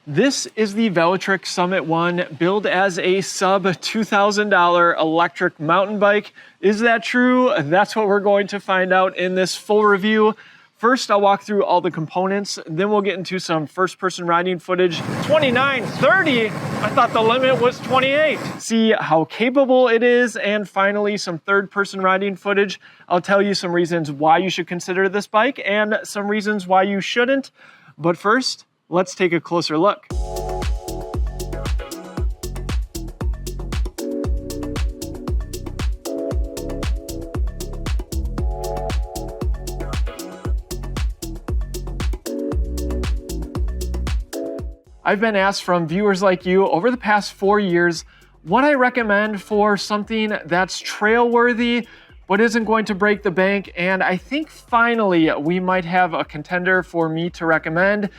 This is the Velotric Summit 1, billed as a sub $2,000 electric mountain bike. Is that true? That's what we're going to find out in this full review. First, I'll walk through all the components, then we'll get into some first-person riding footage. 29, 30, I thought the limit was 28. See how capable it is, and finally, some third-person riding footage. I'll tell you some reasons why you should consider this bike and some reasons why you shouldn't. But first, let's take a closer look. I've been asked from viewers like you over the past 4 years what I recommend for something that's trail worthy but isn't going to break the bank, and I think finally we might have a contender for me to recommend.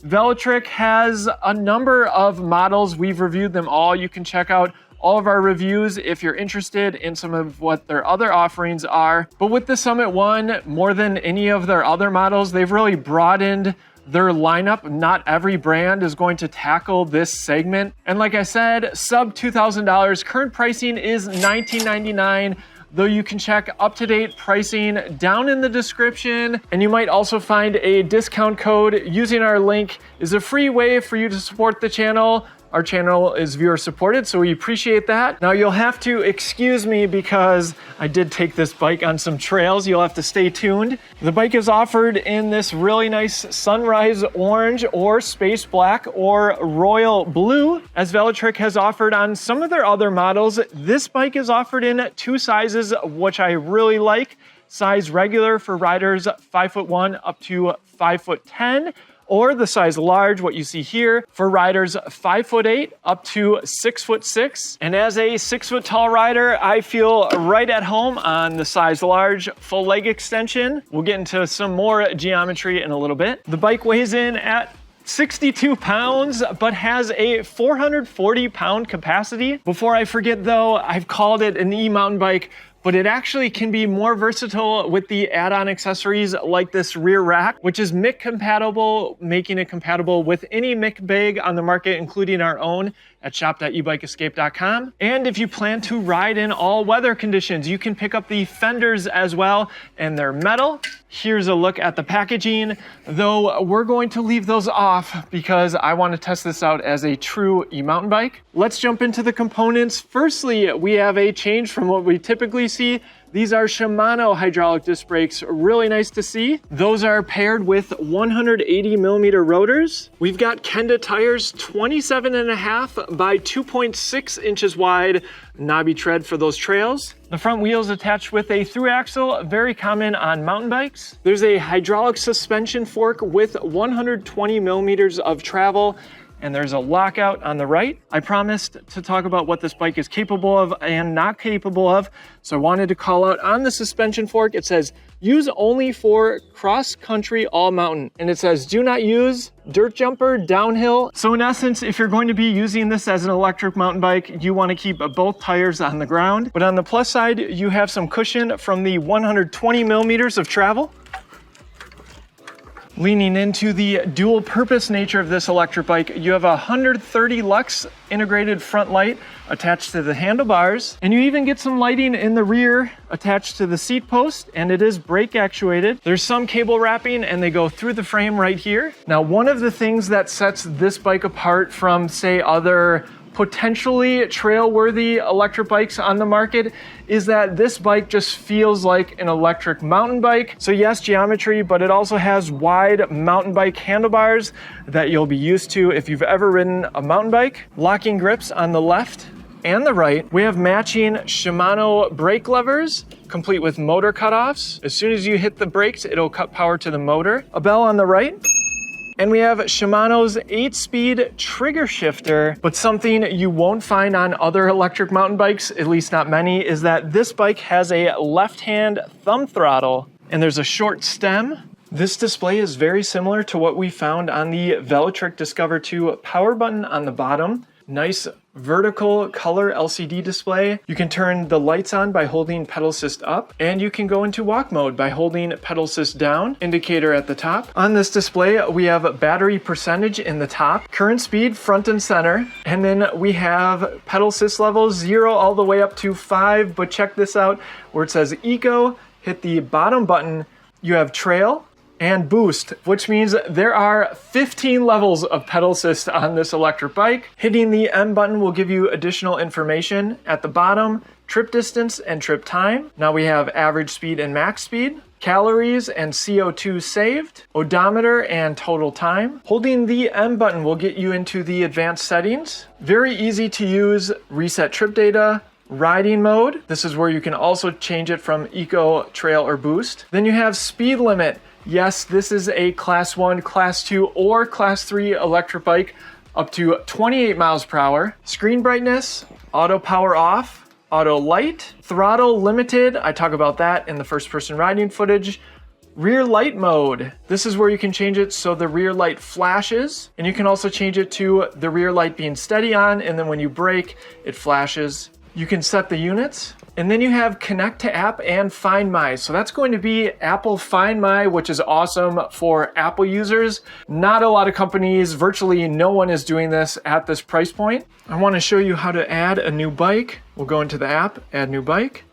Velotric has a number of models. We've reviewed them all. You can check out all of our reviews if you're interested in some of what their other offerings are. But with the Summit 1, more than any of their other models, they've really broadened their lineup. Not every brand is going to tackle this segment. And like I said, sub $2,000. Current pricing is $19.99, though you can check up-to-date pricing down in the description. And you might also find a discount code. Using our link is a free way for you to support the channel. Our channel is viewer supported, so we appreciate that. Now you'll have to excuse me because I did take this bike on some trails. You'll have to stay tuned. The bike is offered in this really nice sunrise orange or space black or royal blue, as Velotric has offered on some of their other models. This bike is offered in 2 sizes, which I really like. Size regular for riders 5'1" up to 5'10", or the size large, what you see here, for riders 5'8" up to 6'6". And as a 6 foot tall rider, I feel right at home on the size large full leg extension. We'll get into some more geometry in a little bit. The bike weighs in at 62 pounds, but has a 440 pound capacity. Before I forget though, I've called it an e-mountain bike, but it actually can be more versatile with the add-on accessories like this rear rack, which is MIC compatible, making it compatible with any MIC bag on the market, including our own at shop.ebikeescape.com. And if you plan to ride in all weather conditions, you can pick up the fenders as well, and they're metal. Here's a look at the packaging, though we're going to leave those off because I want to test this out as a true e-mountain bike. Let's jump into the components. Firstly, we have a change from what we typically see. These are Shimano hydraulic disc brakes, really nice to see. Those are paired with 180 millimeter rotors. We've got Kenda tires, 27.5 by 2.6 inches wide, knobby tread for those trails. The front wheels attached with a through axle, very common on mountain bikes. There's a hydraulic suspension fork with 120 millimeters of travel, and there's a lockout on the right. I promised to talk about what this bike is capable of and not capable of, so I wanted to call out on the suspension fork. It says, use only for cross-country all-mountain. And it says, do not use dirt jumper, downhill. So in essence, if you're going to be using this as an electric mountain bike, you want to keep both tires on the ground. But on the plus side, you have some cushion from the 120 millimeters of travel. Leaning into the dual purpose nature of this electric bike, you have a 130 lux integrated front light attached to the handlebars, and you even get some lighting in the rear attached to the seat post, and it is brake actuated. There's some cable wrapping and they go through the frame right here. Now, one of the things that sets this bike apart from, say, other potentially trail-worthy electric bikes on the market is that this bike just feels like an electric mountain bike. So yes, geometry, but it also has wide mountain bike handlebars that you'll be used to if you've ever ridden a mountain bike. Locking grips on the left and the right. We have matching Shimano brake levers, complete with motor cutoffs. As soon as you hit the brakes, it'll cut power to the motor. A bell on the right. And we have Shimano's 8-speed trigger shifter, but something you won't find on other electric mountain bikes, at least not many, is that this bike has a left-hand thumb throttle, and there's a short stem. This display is very similar to what we found on the Velotric Discover 2 power button on the bottom. Nice vertical color LCD display. You can turn the lights on by holding pedal assist up, and you can go into walk mode by holding pedal assist down, indicator at the top. On this display, we have battery percentage in the top, current speed front and center, and then we have pedal assist levels 0 all the way up to 5, but check this out, where it says Eco, hit the bottom button, you have trail and boost, which means there are 15 levels of pedal assist on this electric bike. Hitting the M button will give you additional information. At the bottom, trip distance and trip time. Now we have average speed and max speed, calories and CO2 saved, odometer and total time. Holding the M button will get you into the advanced settings. Very easy to use, reset trip data, riding mode. This is where you can also change it from eco, trail, or boost. Then you have speed limit. Yes, this is a class 1, class 2, or class 3 electric bike up to 28 miles per hour. Screen brightness, auto power off, auto light, throttle limited. I talk about that in the first person riding footage. Rear light mode. This is where you can change it so the rear light flashes, and you can also change it to the rear light being steady on, and then when you brake, it flashes. You can set the units, and then you have Connect to App and Find My. So that's going to be Apple Find My, which is awesome for Apple users. Not a lot of companies, virtually no one is doing this at this price point. I want to show you how to add a new bike. We'll go into the app, add new bike,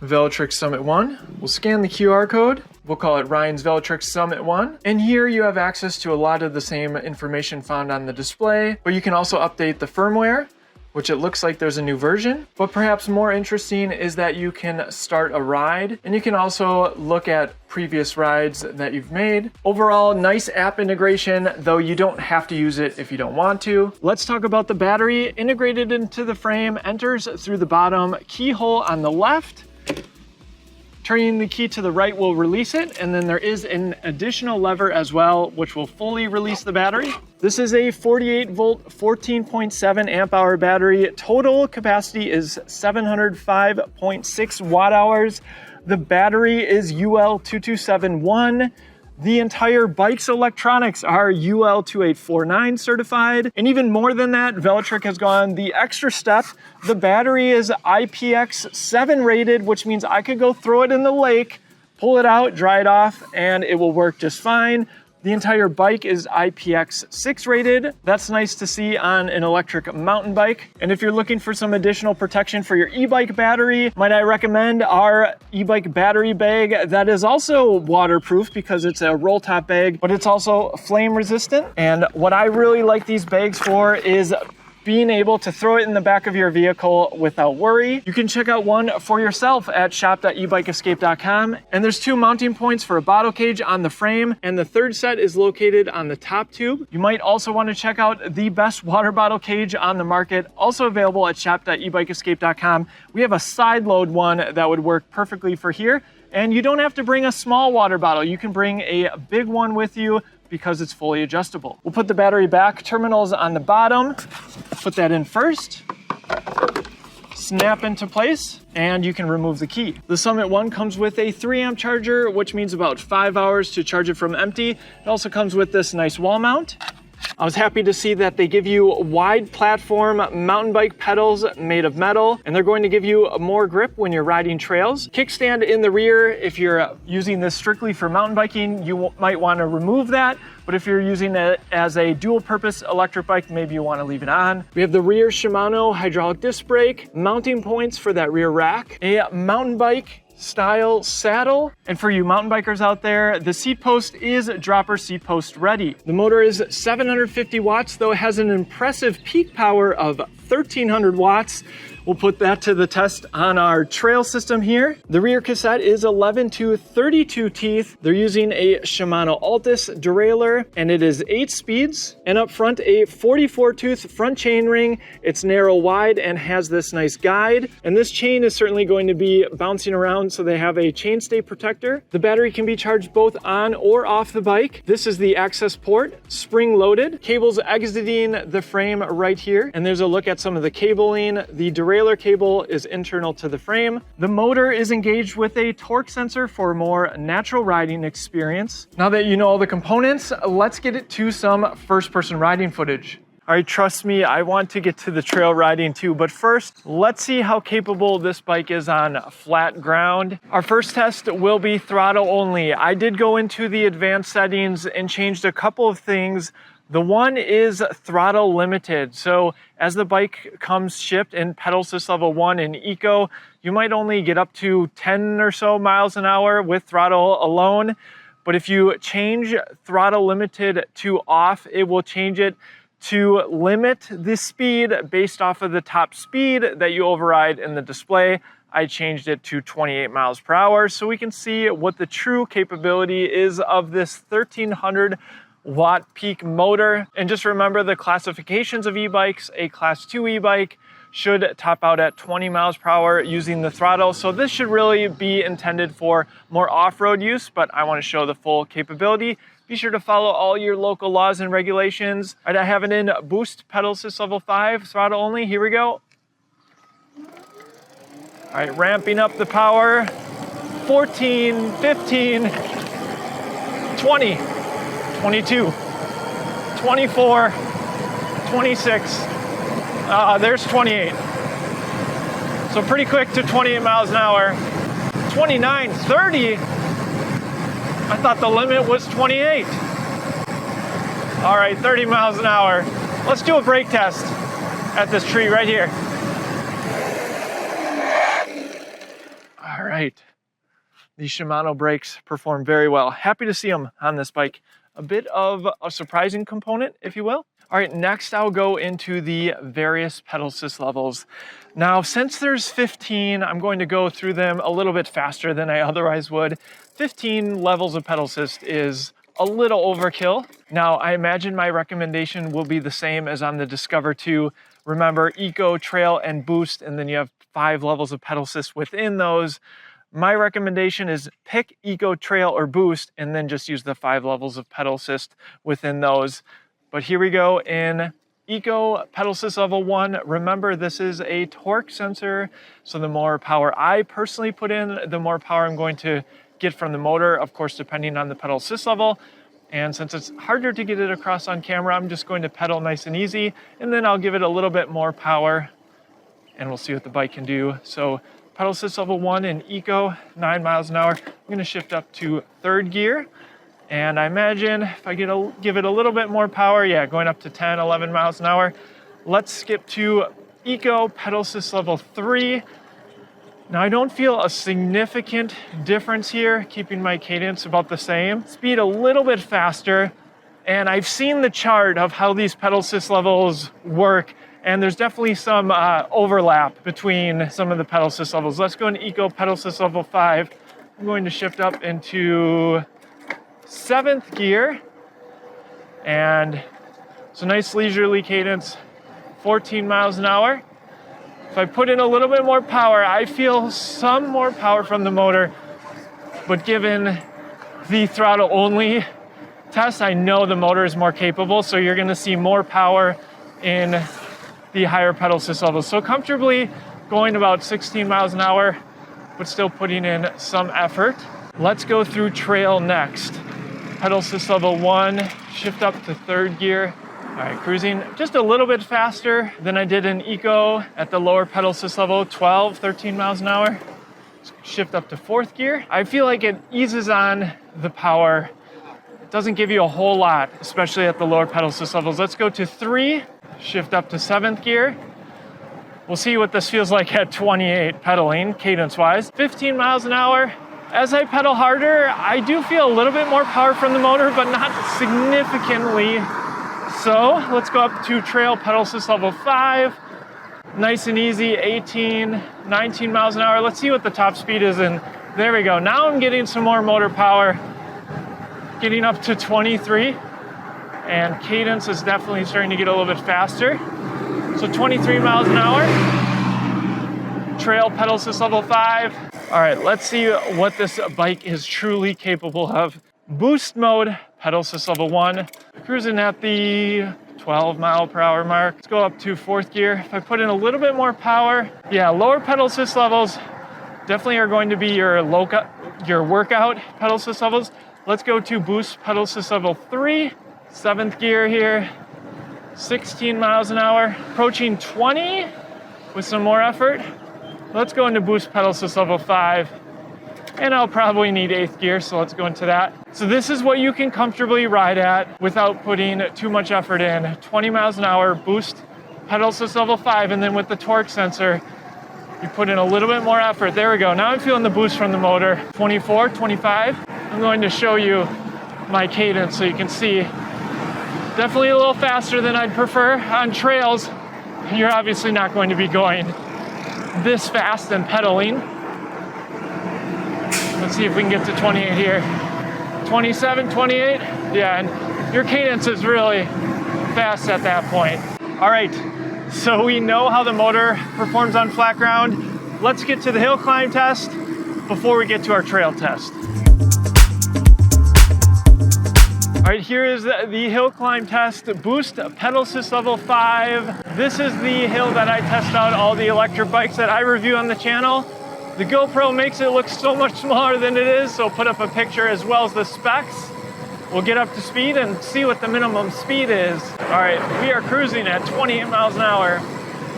Velotric Summit 1. We'll scan the QR code. We'll call it Ryan's Velotric Summit 1. And here you have access to a lot of the same information found on the display, but you can also update the firmware, which it looks like there's a new version. But perhaps more interesting is that you can start a ride, and you can also look at previous rides that you've made. Overall, nice app integration, though you don't have to use it if you don't want to. Let's talk about the battery. Integrated into the frame, enters through the bottom keyhole on the left. Turning the key to the right will release it, and then there is an additional lever as well, which will fully release the battery. This is a 48 volt, 14.7 amp hour battery. Total capacity is 705.6 watt hours. The battery is UL2271. The entire bike's electronics are UL2849 certified. And even more than that, Velotric has gone the extra step. The battery is IPX7 rated, which means I could go throw it in the lake, pull it out, dry it off, and it will work just fine. The entire bike is IPX6 rated. That's nice to see on an electric mountain bike. And if you're looking for some additional protection for your e-bike battery, might I recommend our e-bike battery bag that is also waterproof because it's a roll top bag, but it's also flame resistant. And what I really like these bags for is being able to throw it in the back of your vehicle without worry. You can check out one for yourself at shop.ebikeescape.com. And there's 2 mounting points for a bottle cage on the frame, and the third set is located on the top tube. You might also want to check out the best water bottle cage on the market, also available at shop.ebikeescape.com. We have a side load one that would work perfectly for here. And you don't have to bring a small water bottle. You can bring a big one with you because it's fully adjustable. We'll put the battery back, terminals on the bottom, put that in first, snap into place, and you can remove the key. The Summit 1 comes with a 3 amp charger, which means about 5 hours to charge it from empty. It also comes with this nice wall mount. I was happy to see that they give you wide platform mountain bike pedals made of metal, and they're going to give you more grip when you're riding trails. Kickstand in the rear. If you're using this strictly for mountain biking, you might want to remove that. But if you're using it as a dual purpose electric bike, maybe you want to leave it on. We have the rear Shimano hydraulic disc brake, mounting points for that rear rack, a mountain bike style saddle. And for you mountain bikers out there, the seat post is dropper seat post ready. The motor is 750 watts, though it has an impressive peak power of 1300 watts. We'll put that to the test on our trail system here. The rear cassette is 11 to 32 teeth. They're using a Shimano Altus derailleur, and it is 8 speeds. And up front, a 44 tooth front chain ring. It's narrow wide and has this nice guide. And this chain is certainly going to be bouncing around, so they have a chainstay protector. The battery can be charged both on or off the bike. This is the access port, spring loaded. Cables exiting the frame right here. And there's a look at some of the cabling. The derailleur cable is internal to the frame. The motor is engaged with a torque sensor for more natural riding experience. Now that you know all the components, let's get it to some first-person riding footage. All right, trust me, I want to get to the trail riding too, but first, let's see how capable this bike is on flat ground. Our first test will be throttle only. I did go into the advanced settings and changed a couple of things. The one is throttle limited. So as the bike comes shipped in pedal assist level 1 in Eco, you might only get up to 10 or so miles an hour with throttle alone. But if you change throttle limited to off, it will change it to limit the speed based off of the top speed that you override in the display. I changed it to 28 miles per hour so we can see what the true capability is of this 1300 watt peak motor. And just remember the classifications of e-bikes. A class 2 e-bike should top out at 20 miles per hour using the throttle. So this should really be intended for more off-road use, but I want to show the full capability. Be sure to follow all your local laws and regulations. All right, I have it in boost pedal assist level 5, throttle only. Here we go. All right, ramping up the power. 14, 15, 20, 22, 24, 26. There's 28. So pretty quick to 28 miles an hour. 29, 30. I thought the limit was 28. All right, 30 miles an hour. Let's do a brake test at this tree right here. All right. These Shimano brakes perform very well. Happy to see them on this bike. A bit of a surprising component, if you will. All right, next I'll go into the various pedal assist levels. Now, since there's 15, I'm going to go through them a little bit faster than I otherwise would. 15 levels of pedal assist is a little overkill. Now, I imagine my recommendation will be the same as on the Discover 2. Remember, Eco, Trail, and Boost, and then you have 5 levels of pedal assist within those. My recommendation is pick Eco, Trail, or Boost, and then just use the 5 levels of pedal assist within those. But here we go in Eco pedal assist level 1. Remember, this is a torque sensor, so the more power I personally put in, the more power I'm going to get from the motor, of course, depending on the pedal assist level. And since it's harder to get it across on camera, I'm just going to pedal nice and easy, and then I'll give it a little bit more power, and we'll see what the bike can do. So pedal assist level 1 in Eco, 9 miles an hour. I'm gonna shift up to 3rd gear. And I imagine if I give it a little bit more power, yeah, going up to 10, 11 miles an hour. Let's skip to Eco pedal assist level 3. Now I don't feel a significant difference here, keeping my cadence about the same. Speed a little bit faster, and I've seen the chart of how these pedal assist levels work, and there's definitely some overlap between some of the pedal assist levels. Let's go into Eco pedal assist level 5. I'm going to shift up into 7th gear, and it's a nice leisurely cadence, 14 miles an hour. If I put in a little bit more power, I feel some more power from the motor, but given the throttle only test, I know the motor is more capable, so you're gonna see more power in the higher pedal assist levels. So comfortably going about 16 miles an hour, but still putting in some effort. Let's go through Trail next. Pedal assist level 1, shift up to 3rd gear. All right, cruising just a little bit faster than I did in Eco at the lower pedal assist level, 12, 13 miles an hour. Shift up to 4th gear. I feel like it eases on the power. It doesn't give you a whole lot, especially at the lower pedal assist levels. Let's go to 3, shift up to 7th gear. We'll see what this feels like at 28 pedaling, cadence-wise. 15 miles an hour. As I pedal harder, I do feel a little bit more power from the motor, but not significantly. So let's go up to Trail pedal assist level 5. Nice and easy, 18, 19 miles an hour. Let's see what the top speed is, and there we go. Now I'm getting some more motor power, getting up to 23, and cadence is definitely starting to get a little bit faster. So 23 miles an hour. Trail pedal assist level 5. All right, let's see what this bike is truly capable of. Boost mode, pedal assist level 1. Cruising at the 12 mile per hour mark. Let's go up to 4th gear. If I put in a little bit more power, yeah, lower pedal assist levels definitely are going to be your workout pedal assist levels. Let's go to boost pedal assist level 3, 7th gear here. 16 miles an hour, approaching 20 with some more effort. Let's go into boost pedal assist level 5, and I'll probably need 8th gear, so let's go into that. So this is what you can comfortably ride at without putting too much effort in. 20 miles an hour, boost pedal assist level 5, and then with the torque sensor, you put in a little bit more effort. There we go. Now I'm feeling the boost from the motor. 24, 25. I'm going to show you my cadence so you can see. Definitely a little faster than I'd prefer. On trails, you're obviously not going to be going this fast and pedaling. Let's see if we can get to 28 here. 27, 28. Yeah, and your cadence is really fast at that point. All right, so we know how the motor performs on flat ground. Let's get to the hill climb test before we get to our trail test. All right, here is the hill climb test, boost pedal assist level 5. This is the hill that I test out all the electric bikes that I review on the channel. The GoPro makes it look so much smaller than it is, so put up a picture as well as the specs. We'll get up to speed and see what the minimum speed is. All right, we are cruising at 28 miles an hour.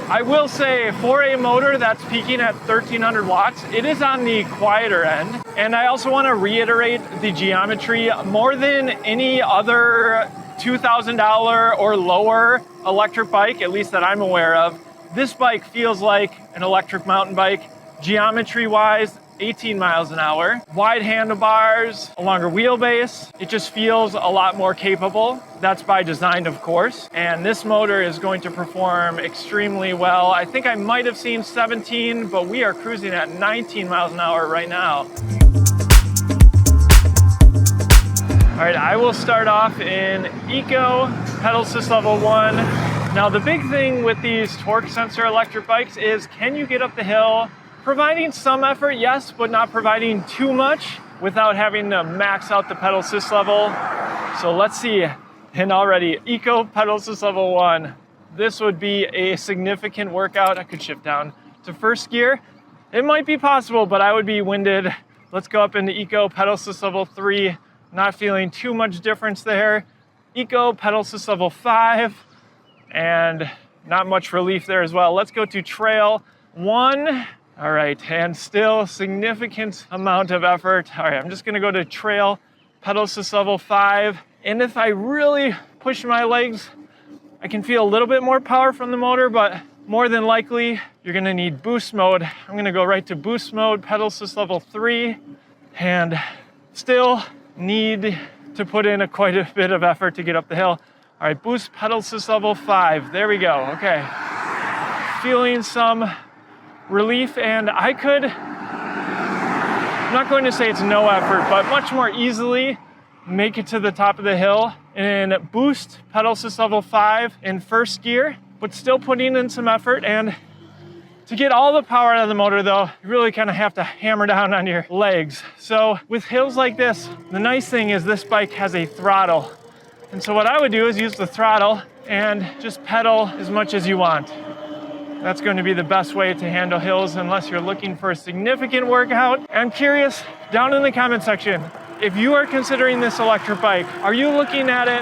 I will say for a motor that's peaking at 1300 watts, it is on the quieter end. And I also want to reiterate the geometry. More than any other $2,000 or lower electric bike, at least that I'm aware of, this bike feels like an electric mountain bike. Geometry-wise, 18 miles an hour. Wide handlebars, a longer wheelbase. It just feels a lot more capable. That's by design, of course. And this motor is going to perform extremely well. I think I might have seen 17, but we are cruising at 19 miles an hour right now. All right, I will start off in Eco, pedal assist level 1. Now, the big thing with these torque sensor electric bikes is, can you get up the hill? Providing some effort, yes, but not providing too much without having to max out the pedal assist level. So let's see. And already, Eco pedal assist level 1. This would be a significant workout. I could shift down to first gear. It might be possible, but I would be winded. Let's go up into Eco pedal assist level 3. Not feeling too much difference there. Eco pedal assist level 5. And not much relief there as well. Let's go to trail 1. All right, and still significant amount of effort. All right, I'm just gonna go to trail, pedal assist level 5. And if I really push my legs, I can feel a little bit more power from the motor, but more than likely, you're gonna need boost mode. I'm gonna go right to boost mode, pedal assist level 3, and still need to put in quite a bit of effort to get up the hill. All right, boost pedal assist level 5. There we go, okay. Feeling some relief, and I could, I'm not going to say it's no effort, but much more easily make it to the top of the hill in boost pedal assist level 5 in first gear, but still putting in some effort. And to get all the power out of the motor though, you really kind of have to hammer down on your legs. So with hills like this, the nice thing is this bike has a throttle. And so what I would do is use the throttle and just pedal as much as you want. That's going to be the best way to handle hills unless you're looking for a significant workout. I'm curious, down in the comment section, if you are considering this electric bike, are you looking at it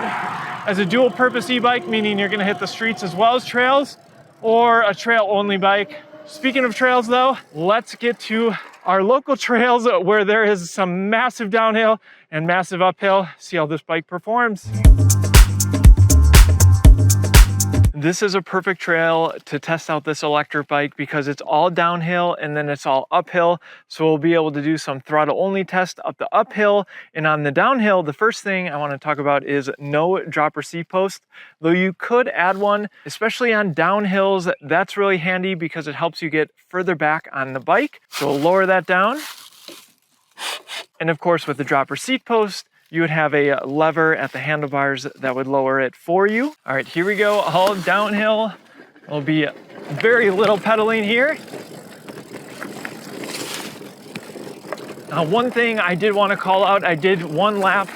as a dual purpose e-bike, meaning you're going to hit the streets as well as trails, or a trail only bike? Speaking of trails though, let's get to our local trails where there is some massive downhill and massive uphill. See how this bike performs. This is a perfect trail to test out this electric bike because it's all downhill and then it's all uphill. So we'll be able to do some throttle only test up the uphill. And on the downhill, the first thing I want to talk about is no dropper seat post. Though you could add one, especially on downhills, that's really handy because it helps you get further back on the bike. So we'll lower that down. And of course, with the dropper seat post, you would have a lever at the handlebars that would lower it for you. All right, here we go, all downhill. There'll be very little pedaling here. Now, one thing I did want to call out, I did one lap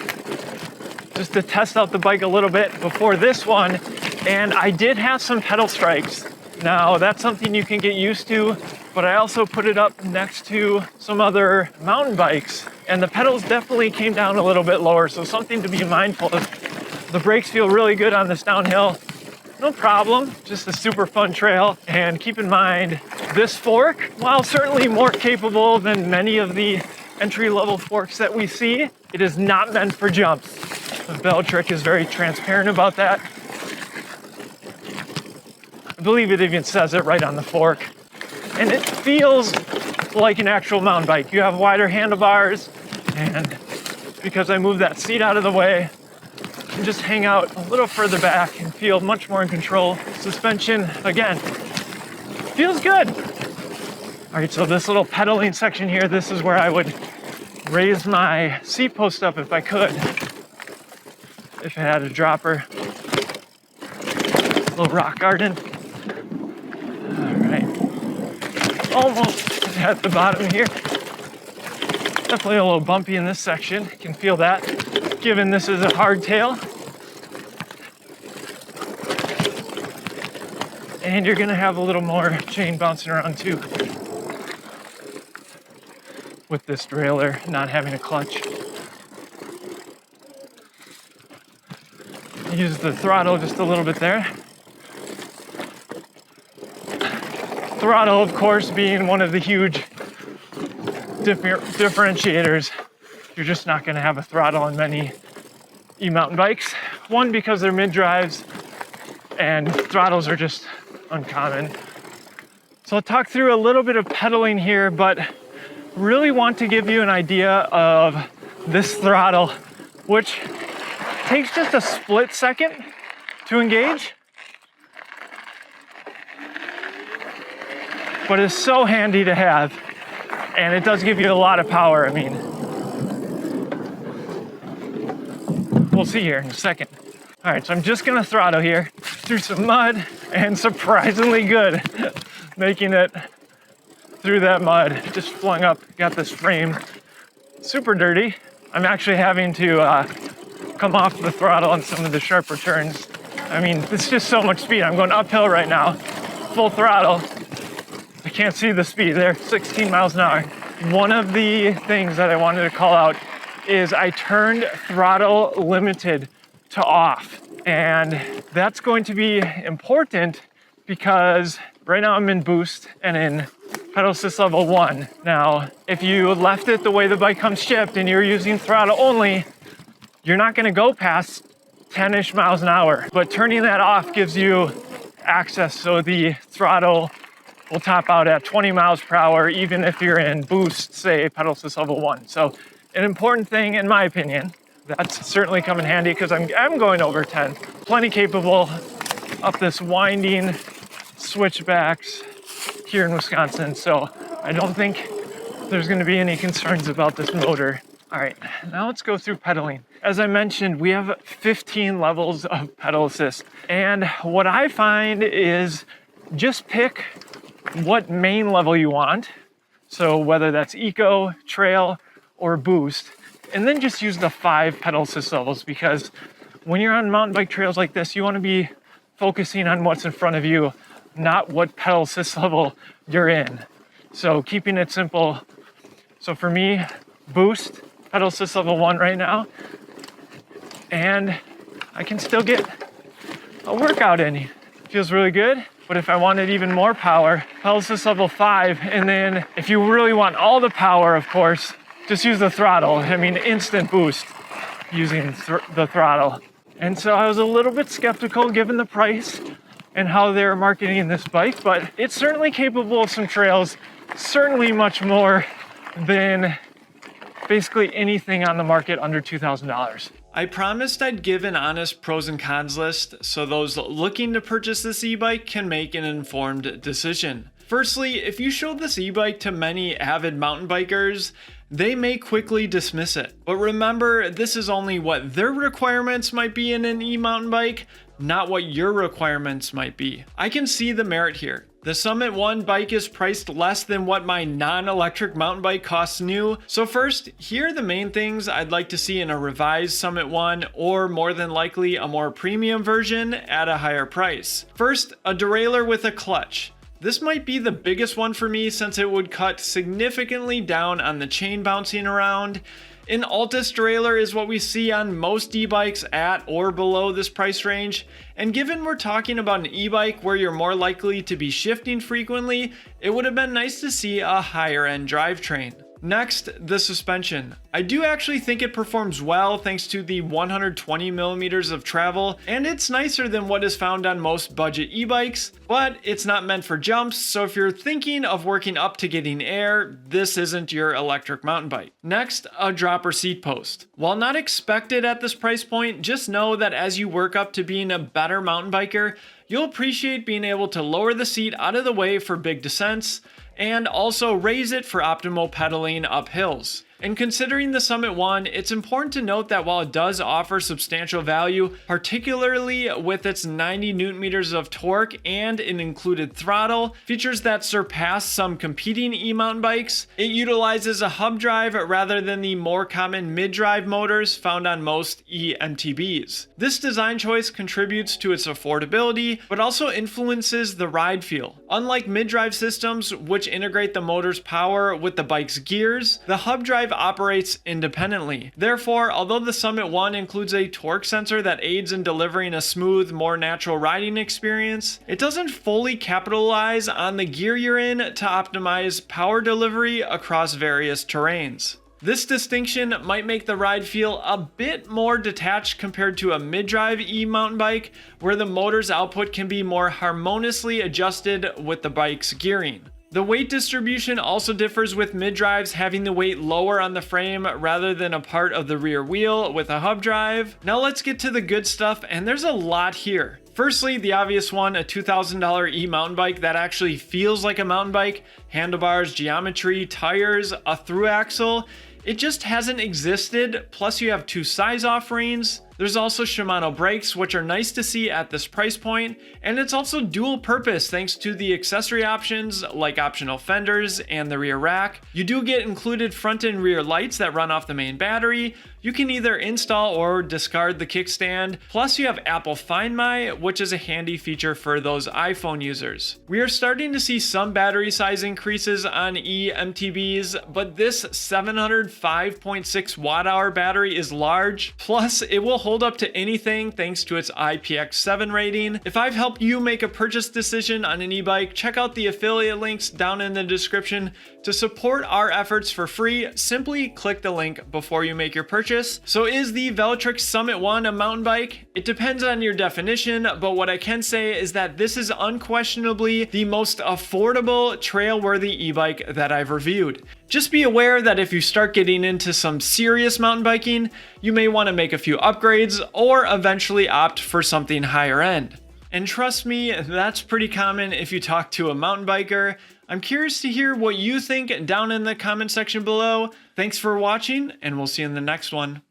just to test out the bike a little bit before this one, and I did have some pedal strikes. Now, that's something you can get used to, but I also put it up next to some other mountain bikes, and the pedals definitely came down a little bit lower, so something to be mindful of. The brakes feel really good on this downhill, no problem. Just a super fun trail. And keep in mind, this fork, while certainly more capable than many of the entry-level forks that we see, it is not meant for jumps. Velotric is very transparent about that. I believe it even says it right on the fork. And it feels like an actual mountain bike. You have wider handlebars, and because I moved that seat out of the way, you can just hang out a little further back and feel much more in control. Suspension, again, feels good. All right, so this little pedaling section here, this is where I would raise my seat post up if I could, if it had a dropper. Little rock garden. All right, almost at the bottom here. Definitely a little bumpy in this section. You can feel that, given this is a hardtail. And you're gonna have a little more chain bouncing around too, with this derailleur not having a clutch. Use the throttle just a little bit there. Throttle, of course, being one of the huge differentiators. You're just not going to have a throttle on many e-mountain bikes. One, because they're mid-drives, and throttles are just uncommon. So I'll talk through a little bit of pedaling here, but really want to give you an idea of this throttle, which takes just a split second to engage, but is so handy to have. And it does give you a lot of power. I mean, we'll see here in a second. All right, so I'm just gonna throttle here through some mud, and surprisingly good making it through that mud. Just flung up, got this frame super dirty. I'm actually having to come off the throttle on some of the sharper turns. I mean, it's just so much speed. I'm going uphill right now, full throttle. I can't see the speed there, 16 miles an hour. One of the things that I wanted to call out is I turned throttle limited to off. And that's going to be important because right now I'm in boost and in pedal assist level 1. Now, if you left it the way the bike comes shipped and you're using throttle only, you're not gonna go past 10-ish miles an hour. But turning that off gives you access, so the throttle will top out at 20 miles per hour, even if you're in boost, say pedal assist level 1. So an important thing, in my opinion, that's certainly come in handy because I'm going over 10. Plenty capable up this winding switchbacks here in Wisconsin. So I don't think there's gonna be any concerns about this motor. All right, now let's go through pedaling. As I mentioned, we have 15 levels of pedal assist. And what I find is just pick what main level you want. So whether that's eco, trail, or boost, and then just use the 5 pedal assist levels, because when you're on mountain bike trails like this, you want to be focusing on what's in front of you, not what pedal assist level you're in. So keeping it simple. So for me, boost, pedal assist level 1 right now, and I can still get a workout in. Feels really good. But if I wanted even more power, pedal assist level 5, and then if you really want all the power, of course, just use the throttle. I mean, instant boost using the throttle. And so I was a little bit skeptical given the price and how they're marketing this bike, but it's certainly capable of some trails, certainly much more than basically anything on the market under $2,000. I promised I'd give an honest pros and cons list so those looking to purchase this e-bike can make an informed decision. Firstly, if you show this e-bike to many avid mountain bikers, they may quickly dismiss it. But remember, this is only what their requirements might be in an e-mountain bike, not what your requirements might be. I can see the merit here. The Summit 1 bike is priced less than what my non-electric mountain bike costs new. So first, here are the main things I'd like to see in a revised Summit 1, or more than likely a more premium version at a higher price. First, a derailleur with a clutch. This might be the biggest one for me since it would cut significantly down on the chain bouncing around, An Altus derailleur is what we see on most e-bikes at or below this price range, and given we're talking about an e-bike where you're more likely to be shifting frequently, it would have been nice to see a higher end drivetrain. Next, the suspension. I do actually think it performs well thanks to the 120 millimeters of travel, and it's nicer than what is found on most budget e-bikes, but it's not meant for jumps, so if you're thinking of working up to getting air, this isn't your electric mountain bike. Next, a dropper seat post. While not expected at this price point, just know that as you work up to being a better mountain biker, you'll appreciate being able to lower the seat out of the way for big descents, and also raise it for optimal pedaling up hills. And considering the Summit 1, it's important to note that while it does offer substantial value, particularly with its 90 newton meters of torque and an included throttle, features that surpass some competing e-mountain bikes, it utilizes a hub drive rather than the more common mid-drive motors found on most eMTBs. This design choice contributes to its affordability, but also influences the ride feel. Unlike mid-drive systems, which integrate the motor's power with the bike's gears, the hub drive operates independently. Therefore, although the Summit 1 includes a torque sensor that aids in delivering a smooth, more natural riding experience, it doesn't fully capitalize on the gear you're in to optimize power delivery across various terrains. This distinction might make the ride feel a bit more detached compared to a mid-drive e-mountain bike, where the motor's output can be more harmoniously adjusted with the bike's gearing. The weight distribution also differs, with mid-drives having the weight lower on the frame rather than a part of the rear wheel with a hub drive. Now let's get to the good stuff, and there's a lot here. Firstly, the obvious one, a $2,000 e-mountain bike that actually feels like a mountain bike, handlebars, geometry, tires, a through axle. It just hasn't existed, plus you have 2 size offerings. There's also Shimano brakes, which are nice to see at this price point, and it's also dual purpose thanks to the accessory options like optional fenders and the rear rack. You do get included front and rear lights that run off the main battery. You can either install or discard the kickstand, plus you have Apple Find My, which is a handy feature for those iPhone users. We are starting to see some battery size increases on eMTBs, but this 705.6 watt-hour battery is large, plus it will hold up to anything thanks to its IPX7 rating. If I've helped you make a purchase decision on an e-bike, check out the affiliate links down in the description. To support our efforts for free, simply click the link before you make your purchase. So is the Velotric Summit 1 a mountain bike? It depends on your definition, but what I can say is that this is unquestionably the most affordable trail-worthy e-bike that I've reviewed. Just be aware that if you start getting into some serious mountain biking, you may want to make a few upgrades or eventually opt for something higher end. And trust me, that's pretty common if you talk to a mountain biker. I'm curious to hear what you think down in the comment section below. Thanks for watching, and we'll see you in the next one.